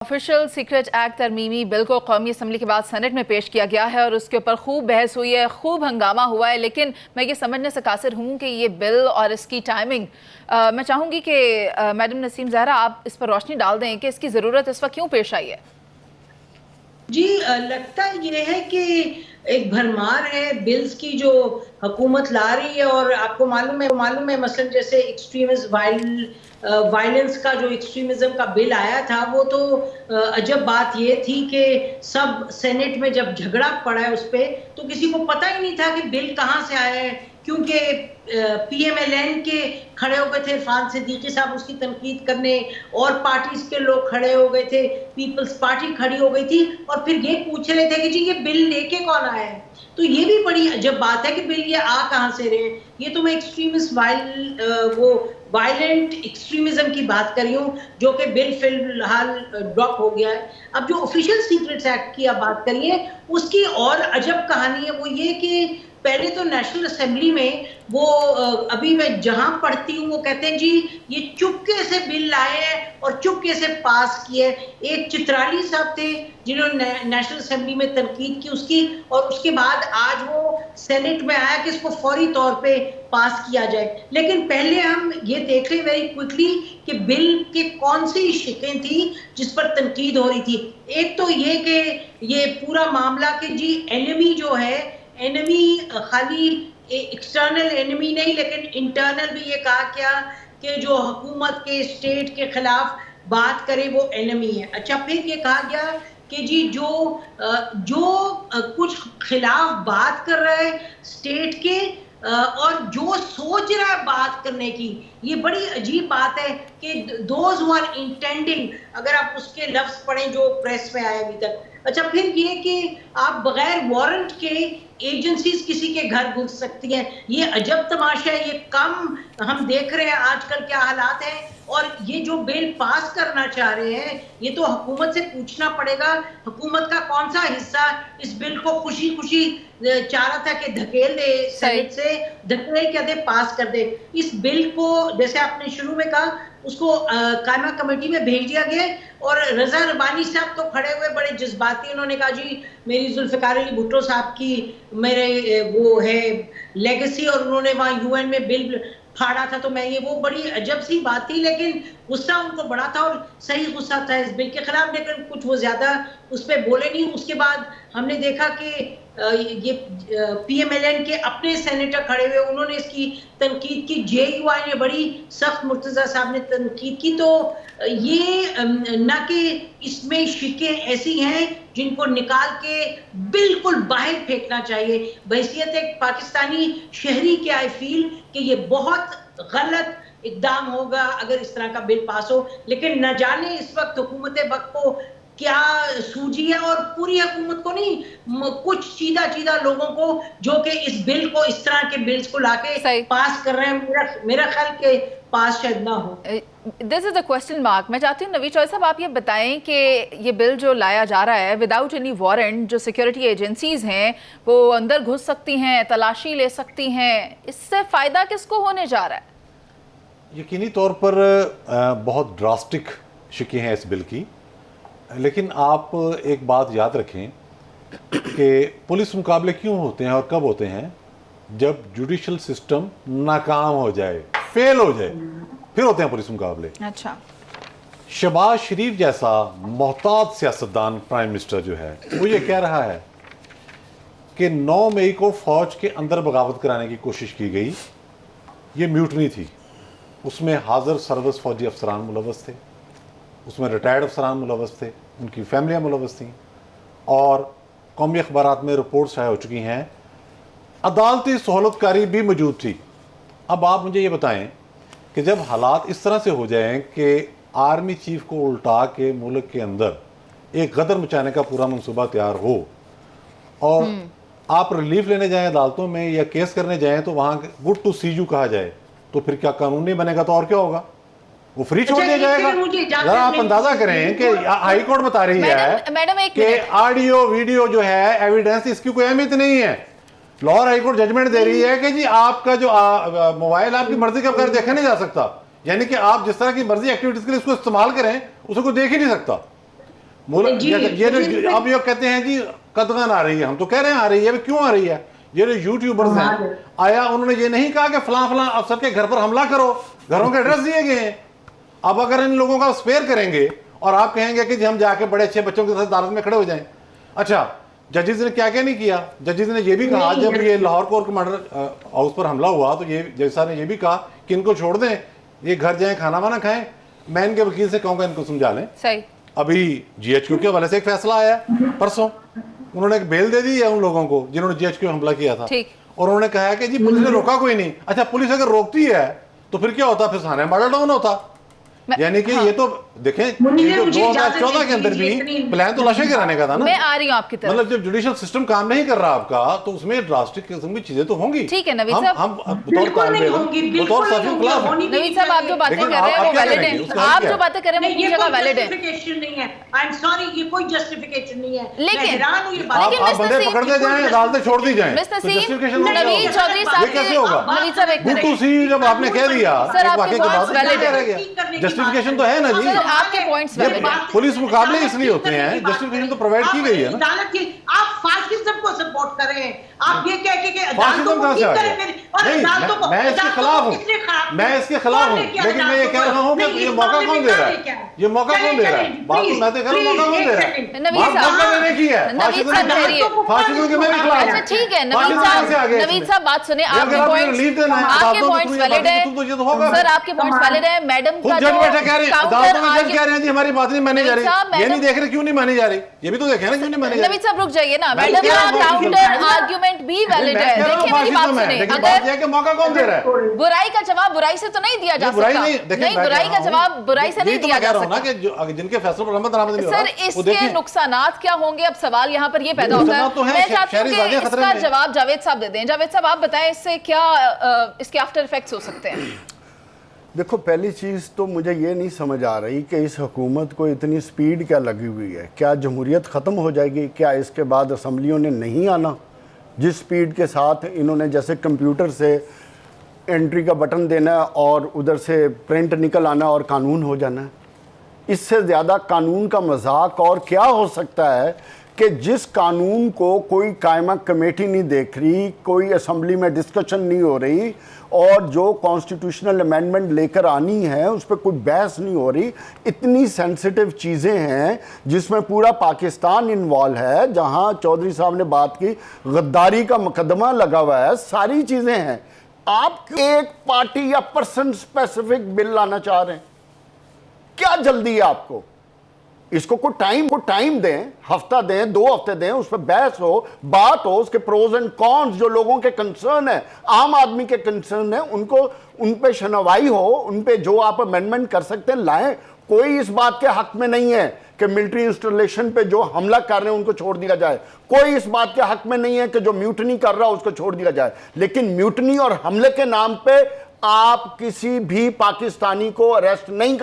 Official secret act तरमीमी bill को कौमी assembly के बाद सेनेट में पेश किया गया है और उसके ऊपर खूब बहस हुई है, खूब हंगामा हुआ है। लेकिन मैं ये समझने से कासिर हूँ कि ये बिल और इसकी टाइमिंग, मैं चाहूँगी कि मैडम नसीम ज़हरा आप इस पर रोशनी डाल दें कि इसकी ज़रूरत इस वक्त क्यों पेश आई है। जी, लगता ये है कि एक भरमार है बिल्स की जो हुकूमत ला रही है। और आपको मालूम है मसलन जैसे वायलेंस का जो एक्सट्रीमिज्म का बिल आया था, वो तो अजब बात ये थी कि सब सेनेट में जब झगड़ा पड़ा है उस पे, तो किसी को पता ही नहीं था कि बिल कहाँ से आया है, क्योंकि पीएमएलएन के खड़े हो गए थे इरफान सिद्दीकी साहब उसकी तनकीद करने, और पार्टीज के लोग खड़े हो गए थे, पीपल्स पार्टी खड़ी हो गई थी, और फिर ये पूछ रहे थे कि जी ये बिल लेके कौन आया है। तो ये भी बड़ी अजब बात है कि बिल ये आ कहाँ से रहे। ये तो मैं वायलेंट एक्सट्रीमिज्म की बात कर रही हूँ, जो कि बिल फिलहाल ड्रॉप हो गया है। अब जो ऑफिशियल सीक्रेट्स एक्ट की आप बात करिए, उसकी और अजब कहानी है वो ये कि पहले तो नेशनल असेंबली में वो अभी मैं जहां पढ़ती हूँ वो कहते हैं जी ये चुपके से बिल लाए हैं और चुपके से पास किए। एक चित्राली साहब थे जिन्होंने नेशनल असेंबली में तनकीद की उसकी, और उसके बाद आज वो सेनेट में आया कि इसको फौरी तौर पे पास किया जाए। लेकिन पहले हम ये देख लें वेरी क्विकली कि बिल के कौन सी शिकें थी जिस पर तनकीद हो रही थी। एक तो ये कि ये पूरा मामला कि जी एनिमी जो है, एनिमी खाली एक्सटर्नल एनिमी नहीं लेकिन इंटरनल भी ये कहा गया कि जो हुकूमत के स्टेट के खिलाफ बात करे वो एनिमी है। अच्छा, फिर ये कहा गया कि जी जो कुछ खिलाफ बात कर रहा है स्टेट के, और जो सोच रहा है बात करने की, ये बड़ी अजीब बात है कि दोज हु आर इंटेंडिंग, अगर आप उसके लफ्ज पढ़ें जो प्रेस में आए अभी तक। अच्छा, फिर ये कि आप बगैर वारंट के एजेंसीज किसी के घर घुस सकती हैं, ये अजब तमाशा है। ये कम हम देख रहे हैं आजकल क्या हालात हैं। और ये जो बिल पास करना चाह रहे हैं, ये तो हुकूमत से पूछना पड़ेगा हुकूमत का कौन सा हिस्सा इस बिल को खुशी खुशी चाह रहा था कि धकेल दे, सेनेट से धकेल के दे, पास कर दे। इस बिल को जैसे आपने शुरू में कहा उसको कायमा कमेटी में भेज दिया गया, और रजा रबानी साहब तो खड़े हुए बड़े जज्बाती, उन्होंने कहा जी मेरी जुल्फिकार अली भुट्टो साहब की मेरे वो है लेगेसी, और उन्होंने वहां यूएन में बिल फाड़ा था। तो मैं ये वो बड़ी अजब सी बात थी, लेकिन गुस्सा उनको बड़ा था और सही गुस्सा था इस बिल के खिलाफ, लेकिन कुछ वो ज्यादा उस पर बोले नहीं। उसके बाद हमने देखा कि ये पीएमएलएन के अपने सेनेटर खड़े हुए, उन्होंने इसकी तनकीद की, जेयूआई ने बड़ी सख्त, मुर्तजा साहब ने तनकीद की। तो ये न कि इसमें शिकें ऐसी हैं जिनको निकाल के बिल्कुल बाहर फेंकना चाहिए। बहैसियत एक पाकिस्तानी शहरी के आई फील कि ये बहुत गलत इकदाम होगा अगर इस तरह का बिल पास हो। लेकिन न जाने इस वक्त हुकूमत वक्त को क्या सूझी है, और पूरी हुकूमत को नहीं, कुछ सीधा लोगों को जो कि इस बिल को, इस तरह के बिल्स को लाके पास कर रहे हैं, मेरा ख्याल के पास शायद ना हो। This is a question mark. मैं चाहती हूँ नवीद चौधरी साहब आप ये बताएं कि ये बिल जो लाया जा रहा है विदाउट एनी वारंट, जो सिक्योरिटी एजेंसीज हैं वो अंदर घुस सकती हैं, तलाशी ले सकती हैं, इससे फायदा किसको होने जा रहा है? यकीनी तौर पर बहुत ड्रास्टिक शिकें हैं इस बिल की, लेकिन आप एक बात याद रखें कि पुलिस मुकाबले क्यों होते हैं और कब होते हैं? जब जुडिशल सिस्टम नाकाम हो जाए, फेल हो जाए, फिर होते हैं पुलिस मुकाबले। अच्छा, शहबाज शरीफ जैसा मोहताज सियासतदान प्राइम मिनिस्टर जो है वो ये कह रहा है कि 9 मई को फौज के अंदर बगावत कराने की कोशिश की गई, ये म्यूटनी थी, उसमें हाजिर सर्विस फौजी अफसरान मुलव्वस थे, उसमें रिटायर्ड अफसरान मुलव्वस थे, उनकी फैमिलियाँ मुलव्वस थीं, और कौमी अखबारात में रिपोर्ट्स शाये हो चुकी हैं, अदालती सहूलतकारी भी मौजूद थी। अब आप मुझे ये बताएं कि जब हालात इस तरह से हो जाएं कि आर्मी चीफ को उल्टा के मुल्क के अंदर एक गदर मचाने का पूरा मंसूबा तैयार हो, और आप रिलीफ लेने जाएं अदालतों में या केस करने जाएं तो वहाँ गुड टू सी यू कहा जाए, तो फिर क्या कानून नहीं बनेगा तो और क्या होगा? वो फ्री छोड़ दिया जाएगा। जरा आप अंदाजा करें कि हाई कोर्ट बता रही है कि ऑडियो वीडियो जो है एविडेंस, इसकी कोई अहमियत नहीं है। लाहौर हाई कोर्ट जजमेंट दे रही है कि जी आपका जो मोबाइल आपकी मर्जी के बगैर देखा नहीं जा सकता, यानी कि आप जिस तरह की मर्जी एक्टिविटीज के लिए उसको इस्तेमाल करें उसे कोई देख ही नहीं सकता। अब ये कहते हैं जी कदगन आ रही है, हम तो कह रहे हैं आ रही है, क्यों आ रही है? ये जो यूट्यूबर्स हैं आया, उन्होंने ये नहीं कहा कि फलां अफसर के घर पर हमला करो, घरों के एड्रेस दिए गए हैं। अब अगर इन लोगों का स्पेयर करेंगे और आप कहेंगे कि हम जाके बड़े अच्छे बच्चों के साथ अदालत में खड़े हो जाएं। अच्छा, जजेस ने क्या क्या नहीं किया, जजेस ने ये भी कहा जब ये लाहौर कोर कमांडर हाउस पर हमला हुआ तो ये जज साहब ने ये भी कहा कि इनको छोड़ दें, ये घर जाएं, खाना वाना खाएं। मैं इनके वकील से कहूँगा इनको समझा लें। सही। अभी जीएचक्यू के हवाले से एक फैसला आया परसों, उन्होंने एक बेल दे दी है उन लोगों को जिन्होंने जीएचक्यू हमला किया था, और उन्होंने कहा है कि जी पुलिस ने रोका कोई नहीं। अच्छा, पुलिस अगर रोकती है तो फिर क्या होता? फिर थाने मॉडल डाउन होता। यानी कि ये तो देखें, 2014 के अंदर भी प्लान तो लाशें गिराने का था ना। मैं आ रही हूँ आपकी तरफ। मतलब जब जुडिशियल सिस्टम काम नहीं कर रहा आपका तो उसमें ड्रास्टिक किस्म की चीजें तो होंगी। ठीक है नवीद साहब, हम बतौर साफी खिलाफ हैं। नवीद साहब आप जो बातें कर रहे हैं वो वैलिड है, आप जो बातें कर रहे हैं वो पूरी जगह वैलिड है। नहीं है, आई एम सॉरी, ये कोई जस्टिफिकेशन नहीं है। लेकिन आप बंदे पकड़ते जाएं, अदालतें छोड़ दी जाएं, मिस नसीम, नवीद चौधरी साहब ये कैसे होगा? नवीद साहब एक मिनट, जब आपने कह दिया सर आपके वाकई के बाद पॉइंट्स वैलिड क्या रह है, गया? जस्टिफिकेशन तो है ना जी, सर आपके पॉइंट्स वैलिड है। पुलिस मुकाबले इसलिए होते हैं, जस्टिफिकेशन तो प्रोवाइड की गई है ना। अदालत की आप फासिज्म को सपोर्ट कर रहे हैं, आप ये कह के फासिज्म कहां से आ गया? नहीं, मैं इसके खिलाफ हूं, मैं इसके खिलाफ हूं, लेकिन मैं ये कह रहा हूं कि ये मौका कौन दे रहा है? ये मौका कौन दे रहा है? बात तो मैं तो कह रहा हूं, मौका कौन दे रहा है? नवीद साहब, मौका देने की है। नवीद साहब ठहरिए, फासिज्म के मैं भी खिलाफ हूं। अच्छा ठीक है नवीद साहब बात सुने, आपके पॉइंट्स वैलिड है सर, आपके पॉइंट्स वैलिड है। मैडम का जज बैठे कह रहे हैं, अदालत में जज कह रहे हैं जी हमारी बात नहीं मानी जा रही, ये नहीं देख रहे क्यों नहीं मानी जा रही, ये भी तो देखें ना क्यों नहीं मानी जा रही। नवीद साहब रुक जाइए ना, मैडम का काउंटर आर्गुमेंट भी वैलिड है। देखिए मेरी बात सुने, अगर मौका कौन दे रहा है? बुराई का जवाब बुराई से तो नहीं दिया जा सकता, नहीं बुराई का जवाब बुराई से नहीं दिया जा सकता कि जिनके फैसलों पर अमल दरामद नहीं हो रहा। सर इसके नुकसानात क्या होंगे? अब सवाल यहाँ पर ये पैदा होता है, मैं चाहती हूँ कि इसका जवाब जावेद साहब दे दें। जावेद साहब आप बताएं इससे क्या इसके आफ्टर इफेक्ट्स हो सकते हैं? देखो, पहली चीज़ तो मुझे ये नहीं समझ आ रही कि इस हुकूमत को इतनी स्पीड क्या लगी हुई है। क्या जमहूरियत ख़त्म हो जाएगी? क्या इसके बाद असम्बलियों ने नहीं आना? जिस स्पीड के साथ इन्होंने जैसे कंप्यूटर से एंट्री का बटन देना और उधर से प्रिंट निकल आना और कानून हो जाना है, इससे ज़्यादा कानून का मजाक और क्या हो सकता है कि जिस कानून को कोई कायमा कमेटी नहीं देख रही, कोई असम्बली में डिस्कशन नहीं हो रही और जो कॉन्स्टिट्यूशनल अमेंडमेंट लेकर आनी है उस पर कोई बहस नहीं हो रही। इतनी सेंसिटिव चीज़ें हैं जिसमें पूरा पाकिस्तान इन्वॉल्व है, जहां चौधरी साहब ने बात की गद्दारी का मुकदमा लगा हुआ है, सारी चीज़ें हैं। आप एक पार्टी या पर्सन स्पेसिफिक बिल लाना चाह रहे हैं? क्या जल्दी है आपको? इसको कोई टाइम दें, हफ्ता दें, 2 हफ्ते दें, उस पर बहस हो, बात हो, उसके प्रोज एंड कॉन्स जो लोगों के कंसर्न है, आम आदमी के कंसर्न है, उनको उन पे शनवाई हो, उन पे जो आप अमेंडमेंट कर सकते हैं लाएं। कोई इस बात के हक में नहीं है कि मिलिट्री इंस्टॉलेशन पे जो हमला कर रहे हैं उनको छोड़ दिया जाए। कोई इस बात के हक में नहीं है कि जो म्यूटनी कर रहा है उसको छोड़ दिया जाए। लेकिन म्यूटनी और हमले के नाम पे आप किसी भी पाकिस्तानी को अरेस्ट नहीं